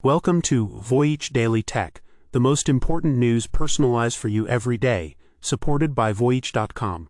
Welcome to Voyage Daily Tech, the most important news personalized for you every day, supported by Voyage.com.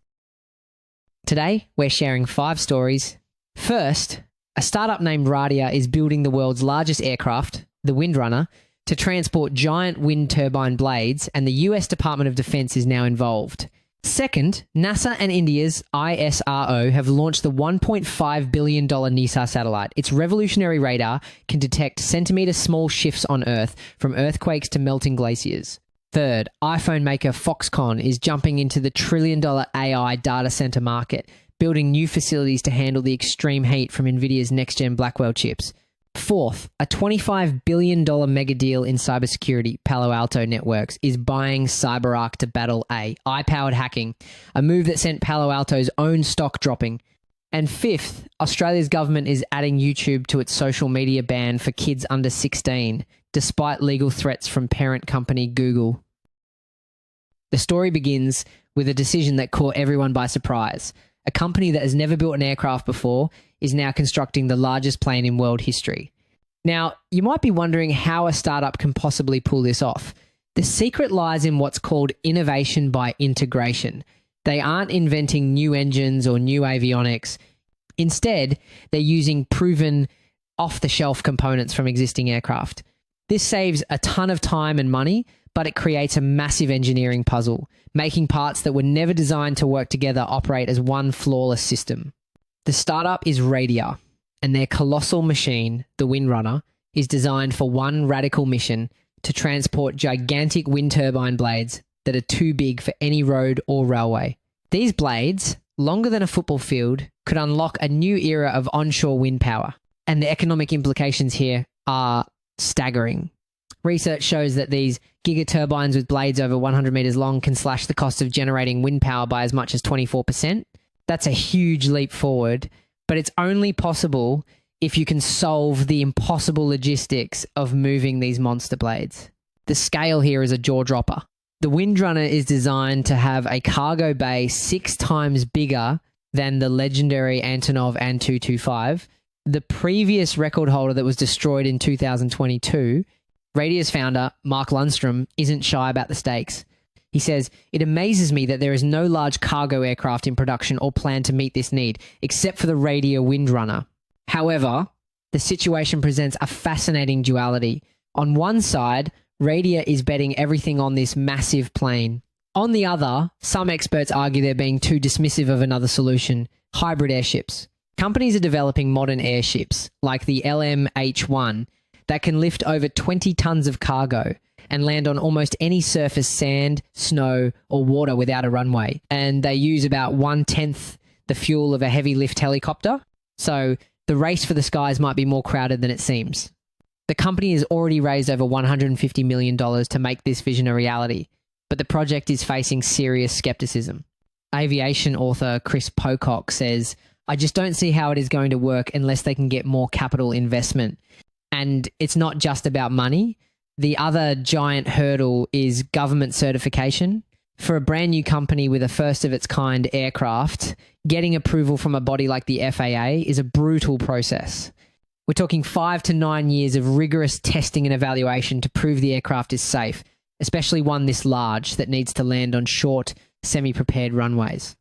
Today, we're sharing 5 stories. First, a startup named Radia is building the world's largest aircraft, the WindRunner, to transport giant wind turbine blades, and the US Department of Defense is now involved. Second, NASA and India's ISRO have launched the $1.5 billion NISAR satellite. Its revolutionary radar can detect centimetre-small shifts on Earth, from earthquakes to melting glaciers. Third, iPhone maker Foxconn is jumping into the trillion-dollar AI data center market, building new facilities to handle the extreme heat from NVIDIA's next-gen Blackwell chips. Fourth, a $25 billion Megadeal in cybersecurity, Palo Alto Networks, is buying CyberArk to battle AI-powered hacking, a move that sent Palo Alto's own stock dropping. And fifth, Australia's government is adding YouTube to its social media ban for kids under 16, despite legal threats from parent company Google. The story begins with a decision that caught everyone by surprise. A company that has never built an aircraft before is now constructing the largest plane in world history. Now, you might be wondering how a startup can possibly pull this off. The secret lies in what's called innovation by integration. They aren't inventing new engines or new avionics. Instead, they're using proven off-the-shelf components from existing aircraft. This saves a ton of time and money, but it creates a massive engineering puzzle, making parts that were never designed to work together operate as one flawless system. The startup is Radia, and their colossal machine, the WindRunner, is designed for one radical mission: to transport gigantic wind turbine blades that are too big for any road or railway. These blades, longer than a football field, could unlock a new era of onshore wind power, and the economic implications here are staggering. Research shows that these gigaturbines with blades over 100 meters long can slash the cost of generating wind power by as much as 24%. That's a huge leap forward, but it's only possible if you can solve the impossible logistics of moving these monster blades. The scale here is a jaw-dropper. The WindRunner is designed to have a cargo bay 6 times bigger than the legendary Antonov An-225. The previous record holder that was destroyed in 2022, Radia's founder, Mark Lundstrom, isn't shy about the stakes. He says, "It amazes me that there is no large cargo aircraft in production or plan to meet this need, except for the Radia WindRunner." However, the situation presents a fascinating duality. On one side, Radia is betting everything on this massive plane. On the other, some experts argue they're being too dismissive of another solution: hybrid airships. Companies are developing modern airships, like the LMH-1, that can lift over 20 tons of cargo and land on almost any surface, sand, snow, or water without a runway. And they use about 1/10 the fuel of a heavy lift helicopter. So the race for the skies might be more crowded than it seems. The company has already raised over $150 million to make this vision a reality, but the project is facing serious skepticism. Aviation author Chris Pocock says, "I just don't see how it is going to work unless they can get more capital investment." And it's not just about money. The other giant hurdle is government certification. For a brand new company with a first-of-its-kind aircraft, getting approval from a body like the FAA is a brutal process. We're talking 5 to 9 years of rigorous testing and evaluation to prove the aircraft is safe, especially one this large that needs to land on short, semi-prepared runways.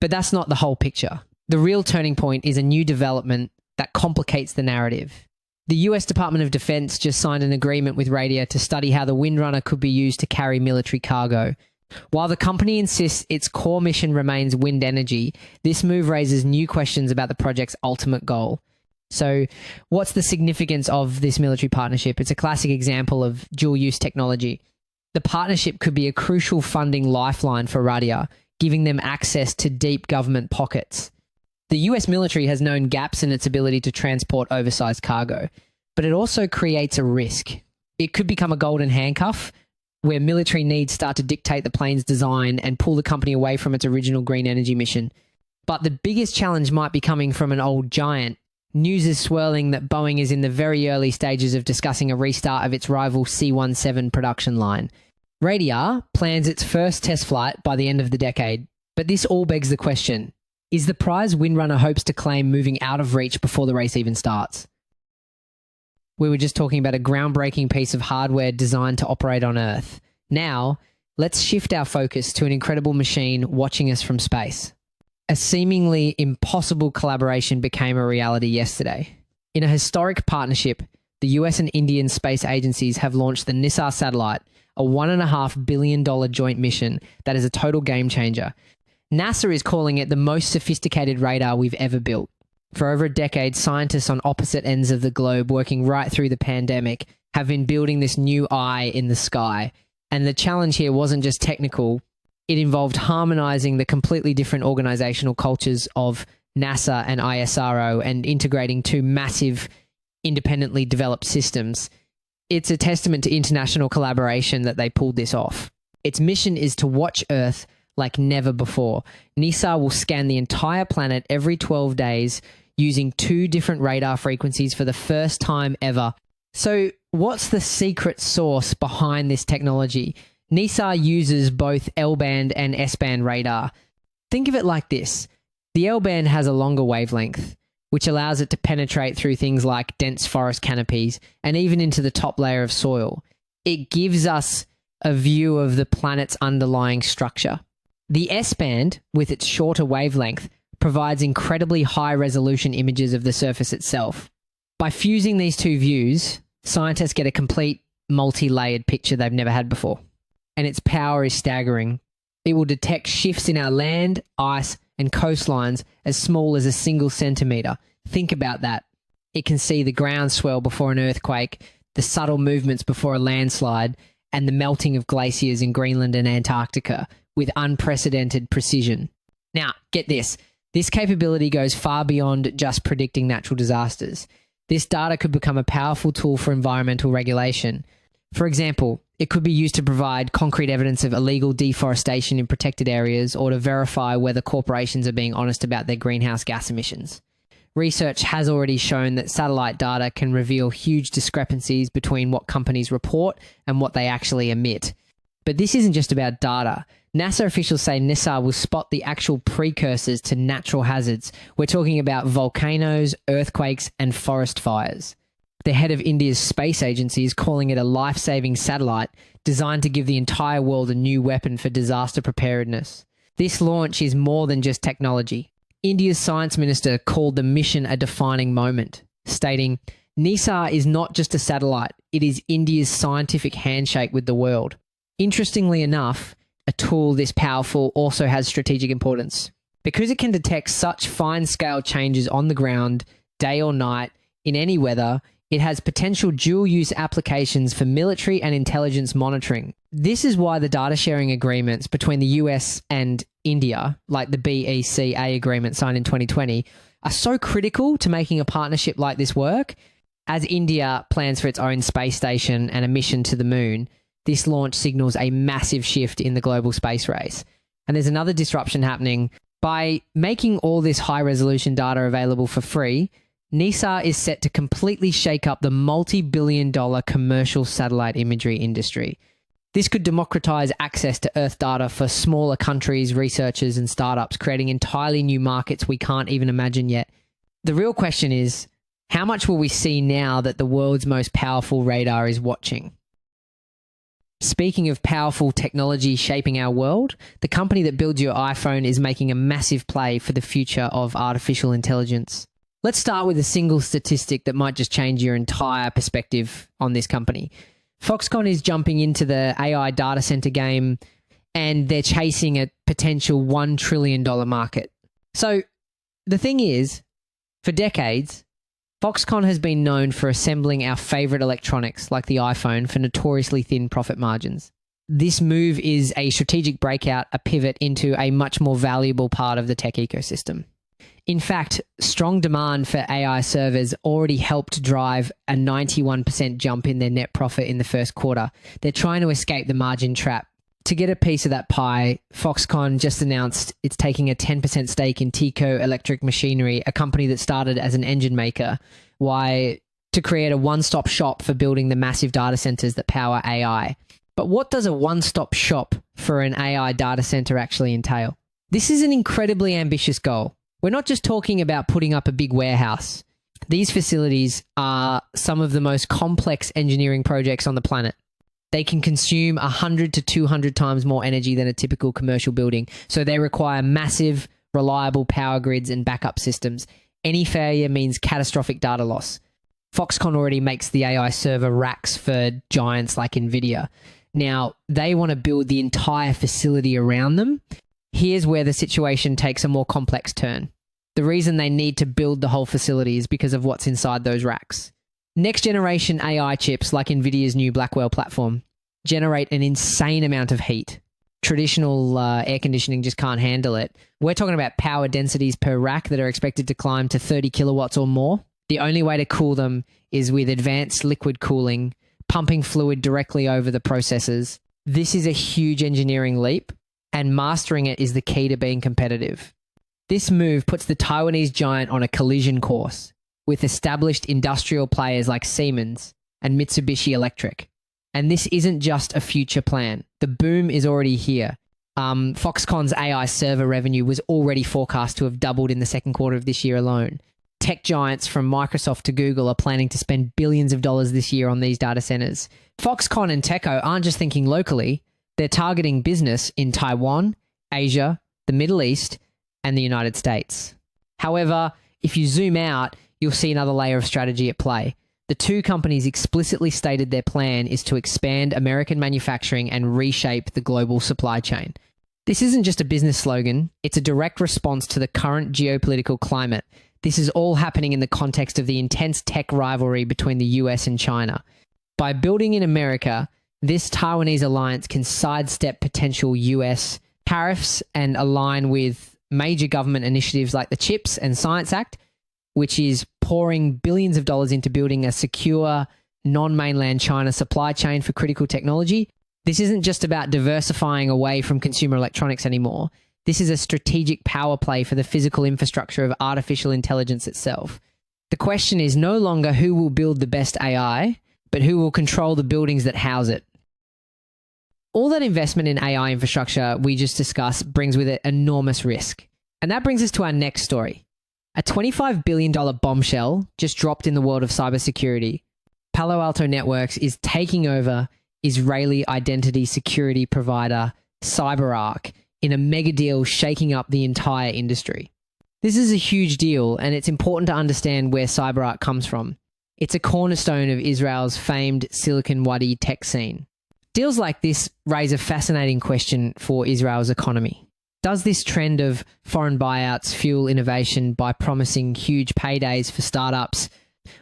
But that's not the whole picture. The real turning point is a new development that complicates the narrative. The US Department of Defense just signed an agreement with Radia to study how the WindRunner could be used to carry military cargo. While the company insists its core mission remains wind energy, this move raises new questions about the project's ultimate goal. So, what's the significance of this military partnership? It's a classic example of dual-use technology. The partnership could be a crucial funding lifeline for Radia, giving them access to deep government pockets. The US military has known gaps in its ability to transport oversized cargo, but it also creates a risk. It could become a golden handcuff where military needs start to dictate the plane's design and pull the company away from its original green energy mission. But the biggest challenge might be coming from an old giant. News is swirling that Boeing is in the very early stages of discussing a restart of its rival C-17 production line. Radia plans its first test flight by the end of the decade, but this all begs the question: is the prize WindRunner hopes to claim moving out of reach before the race even starts? We were just talking about a groundbreaking piece of hardware designed to operate on Earth. Now, let's shift our focus to an incredible machine watching us from space. A seemingly impossible collaboration became a reality yesterday. In a historic partnership, the US and Indian space agencies have launched the NISAR satellite, a $1.5 billion joint mission that is a total game changer. NASA is calling it the most sophisticated radar we've ever built. For over a decade, scientists on opposite ends of the globe, working right through the pandemic, have been building this new eye in the sky. And the challenge here wasn't just technical, it involved harmonizing the completely different organizational cultures of NASA and ISRO and integrating two massive, independently developed systems. It's a testament to international collaboration that they pulled this off. Its mission is to watch Earth like never before. NISAR will scan the entire planet every 12 days using 2 different radar frequencies for the first time ever. So what's the secret sauce behind this technology? NISAR uses both L-band and S-band radar. Think of it like this. The L-band has a longer wavelength, which allows it to penetrate through things like dense forest canopies and even into the top layer of soil. It gives us a view of the planet's underlying structure. The S-band, with its shorter wavelength, provides incredibly high-resolution images of the surface itself. By fusing these two views, scientists get a complete multi-layered picture they've never had before. And its power is staggering. It will detect shifts in our land, ice, and coastlines as small as a single centimetre. Think about that. It can see the ground swell before an earthquake, the subtle movements before a landslide, and the melting of glaciers in Greenland and Antarctica with unprecedented precision. Now, get this. This capability goes far beyond just predicting natural disasters. This data could become a powerful tool for environmental regulation. For example, it could be used to provide concrete evidence of illegal deforestation in protected areas or to verify whether corporations are being honest about their greenhouse gas emissions. Research has already shown that satellite data can reveal huge discrepancies between what companies report and what they actually emit. But this isn't just about data. NASA officials say NISAR will spot the actual precursors to natural hazards. We're talking about volcanoes, earthquakes, and forest fires. The head of India's space agency is calling it a life-saving satellite designed to give the entire world a new weapon for disaster preparedness. This launch is more than just technology. India's science minister called the mission a defining moment, stating, "NISAR is not just a satellite, it is India's scientific handshake with the world." Interestingly enough, a tool this powerful also has strategic importance. Because it can detect such fine-scale changes on the ground, day or night, in any weather, it has potential dual-use applications for military and intelligence monitoring. This is why the data sharing agreements between the US and India, like the BECA agreement signed in 2020, are so critical to making a partnership like this work. As India plans for its own space station and a mission to the moon, this launch signals a massive shift in the global space race. And there's another disruption happening. By making all this high-resolution data available for free, NISAR is set to completely shake up the multi-billion-dollar commercial satellite imagery industry. This could democratize access to Earth data for smaller countries, researchers, and startups, creating entirely new markets we can't even imagine yet. The real question is, how much will we see now that the world's most powerful radar is watching? Speaking of powerful technology shaping our world, the company that builds your iPhone is making a massive play for the future of artificial intelligence. Let's start with a single statistic that might just change your entire perspective on this company. Foxconn is jumping into the AI data center game, and they're chasing a potential $1 trillion market. So the thing is, for decades, Foxconn has been known for assembling our favorite electronics like the iPhone for notoriously thin profit margins. This move is a strategic breakout, a pivot into a much more valuable part of the tech ecosystem. In fact, strong demand for AI servers already helped drive a 91% jump in their net profit in the first quarter. They're trying to escape the margin trap. To get a piece of that pie, Foxconn just announced it's taking a 10% stake in TECO Electric Machinery, a company that started as an engine maker. Why? To create a one-stop shop for building the massive data centers that power AI. But what does a one-stop shop for an AI data center actually entail? This is an incredibly ambitious goal. We're not just talking about putting up a big warehouse. These facilities are some of the most complex engineering projects on the planet. They can consume 100 to 200 times more energy than a typical commercial building, so they require massive, reliable power grids and backup systems. Any failure means catastrophic data loss. Foxconn already makes the AI server racks for giants like NVIDIA. Now, they want to build the entire facility around them. Here's where the situation takes a more complex turn. The reason they need to build the whole facility is because of what's inside those racks. Next generation AI chips like NVIDIA's new Blackwell platform generate an insane amount of heat. Traditional air conditioning just can't handle it. We're talking about power densities per rack that are expected to climb to 30 kilowatts or more. The only way to cool them is with advanced liquid cooling, pumping fluid directly over the processors. This is a huge engineering leap, and mastering it is the key to being competitive. This move puts the Taiwanese giant on a collision course with established industrial players like Siemens and Mitsubishi Electric. And this isn't just a future plan. The boom is already here. Foxconn's AI server revenue was already forecast to have doubled in the second quarter of this year alone. Tech giants from Microsoft to Google are planning to spend billions of dollars this year on these data centers. Foxconn and TECO aren't just thinking locally, they're targeting business in Taiwan, Asia, the Middle East, and the United States. However, if you zoom out, you'll see another layer of strategy at play. The two companies explicitly stated their plan is to expand American manufacturing and reshape the global supply chain. This isn't just a business slogan, it's a direct response to the current geopolitical climate. This is all happening in the context of the intense tech rivalry between the US and China. By building in America, this Taiwanese alliance can sidestep potential US tariffs and align with major government initiatives like the CHIPS and Science Act, which is pouring billions of dollars into building a secure, non-mainland China supply chain for critical technology. This isn't just about diversifying away from consumer electronics anymore. This is a strategic power play for the physical infrastructure of artificial intelligence itself. The question is no longer who will build the best AI, but who will control the buildings that house it. All that investment in AI infrastructure we just discussed brings with it enormous risk. And that brings us to our next story. A $25 billion bombshell just dropped in the world of cybersecurity. Palo Alto Networks is taking over Israeli identity security provider CyberArk in a mega deal shaking up the entire industry. This is a huge deal, and it's important to understand where CyberArk comes from. It's a cornerstone of Israel's famed Silicon Wadi tech scene. Deals like this raise a fascinating question for Israel's economy. Does this trend of foreign buyouts fuel innovation by promising huge paydays for startups,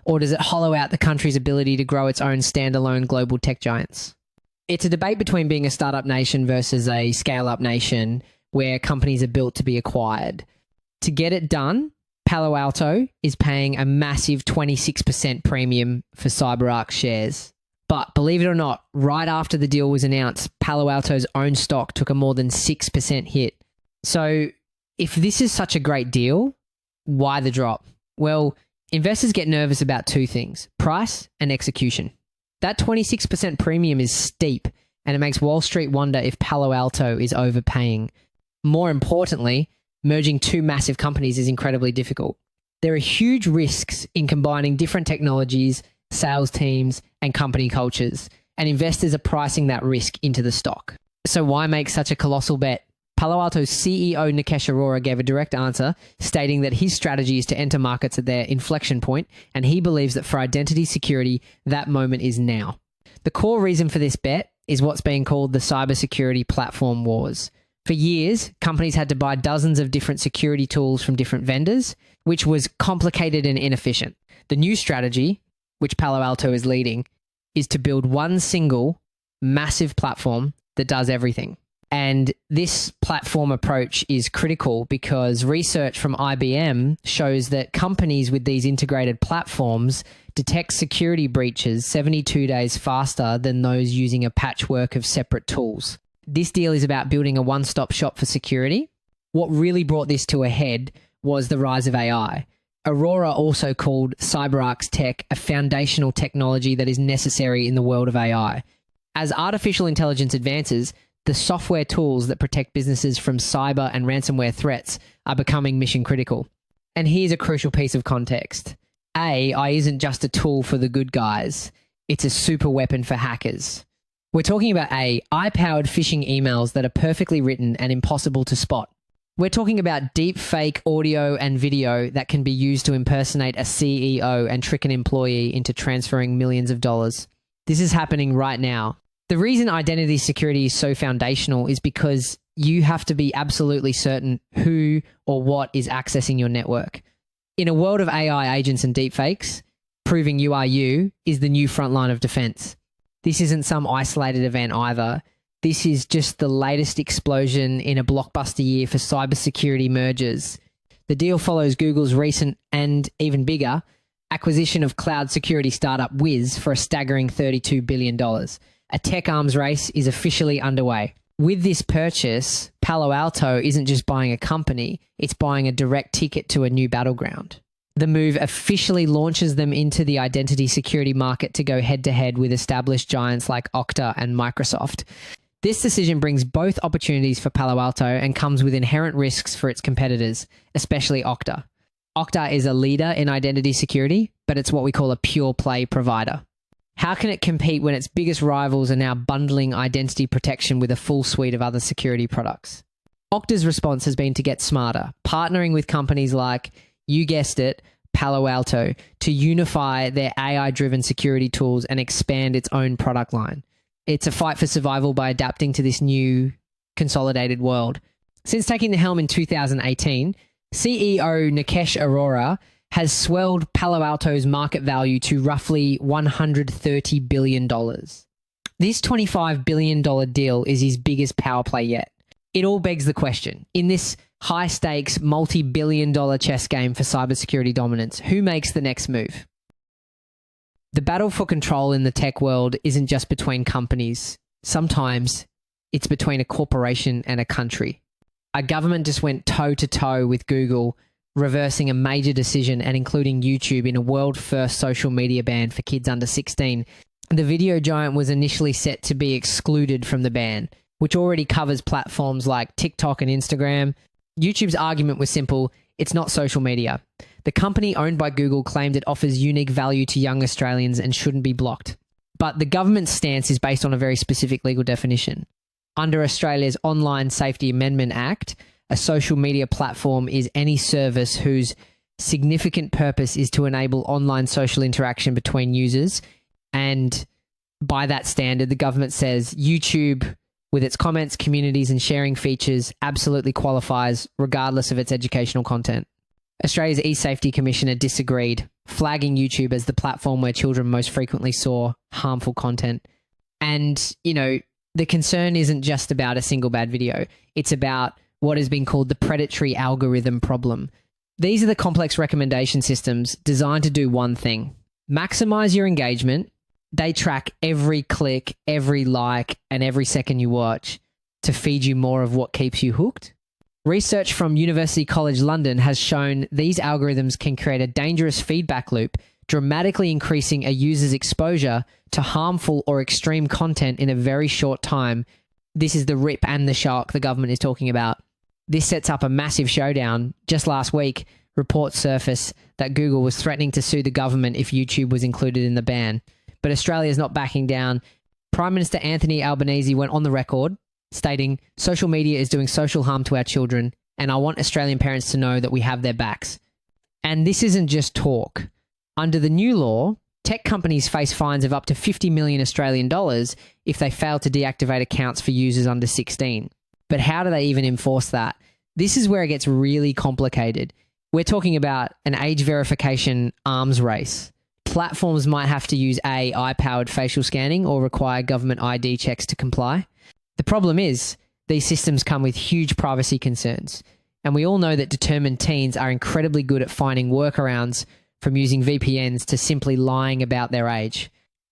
or does it hollow out the country's ability to grow its own standalone global tech giants? It's a debate between being a startup nation versus a scale-up nation where companies are built to be acquired. To get it done, Palo Alto is paying a massive 26% premium for CyberArk shares. But believe it or not, right after the deal was announced, Palo Alto's own stock took a more than 6% hit. So if this is such a great deal, why the drop? Well, investors get nervous about two things: price and execution. That 26% premium is steep, and it makes Wall Street wonder if Palo Alto is overpaying. More importantly, merging two massive companies is incredibly difficult. There are huge risks in combining different technologies, sales teams, and company cultures, and investors are pricing that risk into the stock. So why make such a colossal bet? Palo Alto's CEO Nikesh Arora gave a direct answer, stating that his strategy is to enter markets at their inflection point, and he believes that for identity security, that moment is now. The core reason for this bet is what's being called the cybersecurity platform wars. For years, companies had to buy dozens of different security tools from different vendors, which was complicated and inefficient. The new strategy, which Palo Alto is leading, is to build one single, massive platform that does everything. And this platform approach is critical because research from IBM shows that companies with these integrated platforms detect security breaches 72 days faster than those using a patchwork of separate tools. This deal is about building a one-stop shop for security. What really brought this to a head was the rise of AI. Aurora also called CyberArk's tech a foundational technology that is necessary in the world of AI. As artificial intelligence advances, the software tools that protect businesses from cyber and ransomware threats are becoming mission critical. And here's a crucial piece of context. AI isn't just a tool for the good guys, it's a super weapon for hackers. We're talking about AI-powered phishing emails that are perfectly written and impossible to spot. We're talking about deep fake audio and video that can be used to impersonate a CEO and trick an employee into transferring millions of dollars. This is happening right now. The reason identity security is so foundational is because you have to be absolutely certain who or what is accessing your network. In a world of AI agents and deepfakes, proving you are you is the new front line of defense. This isn't some isolated event either. This is just the latest explosion in a blockbuster year for cybersecurity mergers. The deal follows Google's recent and even bigger acquisition of cloud security startup Wiz for a staggering $32 billion. A tech arms race is officially underway. With this purchase, Palo Alto isn't just buying a company, it's buying a direct ticket to a new battleground. The move officially launches them into the identity security market to go head-to-head with established giants like Okta and Microsoft. This decision brings both opportunities for Palo Alto and comes with inherent risks for its competitors, especially Okta. Okta is a leader in identity security, but it's what we call a pure play provider. How can it compete when its biggest rivals are now bundling identity protection with a full suite of other security products? Okta's response has been to get smarter, partnering with companies like, you guessed it, Palo Alto, to unify their AI-driven security tools and expand its own product line. It's a fight for survival by adapting to this new consolidated world. Since taking the helm in 2018, CEO Nikesh Arora has swelled Palo Alto's market value to roughly $130 billion. This $25 billion deal is his biggest power play yet. It all begs the question, in this high-stakes, multi-billion-dollar chess game for cybersecurity dominance, who makes the next move? The battle for control in the tech world isn't just between companies. Sometimes it's between a corporation and a country. A government just went toe-to-toe with Google, reversing a major decision and including YouTube in a world-first social media ban for kids under 16. The video giant was initially set to be excluded from the ban, which already covers platforms like TikTok and Instagram. YouTube's argument was simple: it's not social media. The company owned by Google claimed it offers unique value to young Australians and shouldn't be blocked. But the government's stance is based on a very specific legal definition. Under Australia's Online Safety Amendment Act, a social media platform is any service whose significant purpose is to enable online social interaction between users. And by that standard, the government says YouTube, with its comments, communities and sharing features, absolutely qualifies regardless of its educational content. Australia's eSafety Commissioner disagreed, flagging YouTube as the platform where children most frequently saw harmful content. And, the concern isn't just about a single bad video. It's about what has been called the predatory algorithm problem. These are the complex recommendation systems designed to do one thing: maximize your engagement. They track every click, every like, and every second you watch to feed you more of what keeps you hooked. Research from University College London has shown these algorithms can create a dangerous feedback loop, dramatically increasing a user's exposure to harmful or extreme content in a very short time. This is the rip and the shock the government is talking about. This sets up a massive showdown. Just last week, reports surfaced that Google was threatening to sue the government if YouTube was included in the ban. But Australia is not backing down. Prime Minister Anthony Albanese went on the record stating, social media is doing social harm to our children, and I want Australian parents to know that we have their backs. And this isn't just talk. Under the new law, tech companies face fines of up to 50 million Australian dollars if they fail to deactivate accounts for users under 16. But how do they even enforce that? This is where it gets really complicated. We're talking about an age verification arms race. Platforms might have to use AI-powered facial scanning or require government ID checks to comply. The problem is, these systems come with huge privacy concerns, and we all know that determined teens are incredibly good at finding workarounds, from using VPNs to simply lying about their age.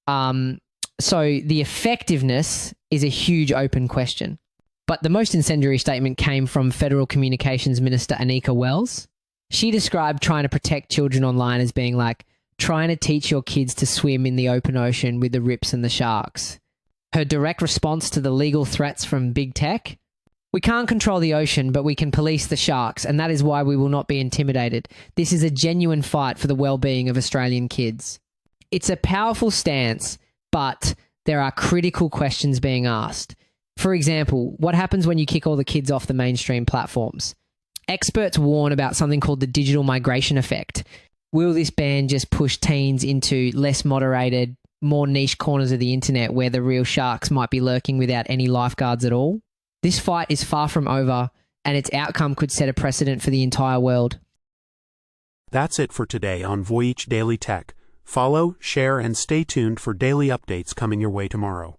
So the effectiveness is a huge open question. But the most incendiary statement came from Federal Communications Minister Anika Wells. She described trying to protect children online as being like trying to teach your kids to swim in the open ocean with the rips and the sharks. Her direct response to the legal threats from big tech: We can't control the ocean, but we can police the sharks, and that is why we will not be intimidated. This is a genuine fight for the well-being of Australian kids. It's a powerful stance, but there are critical questions being asked. For example, what happens when you kick all the kids off the mainstream platforms? Experts warn about something called the digital migration effect. Will this ban just push teens into less moderated, more niche corners of the internet where the real sharks might be lurking without any lifeguards at all? This fight is far from over, and its outcome could set a precedent for the entire world. That's it for today on Voyage Daily Tech. Follow, share, and stay tuned for daily updates coming your way tomorrow.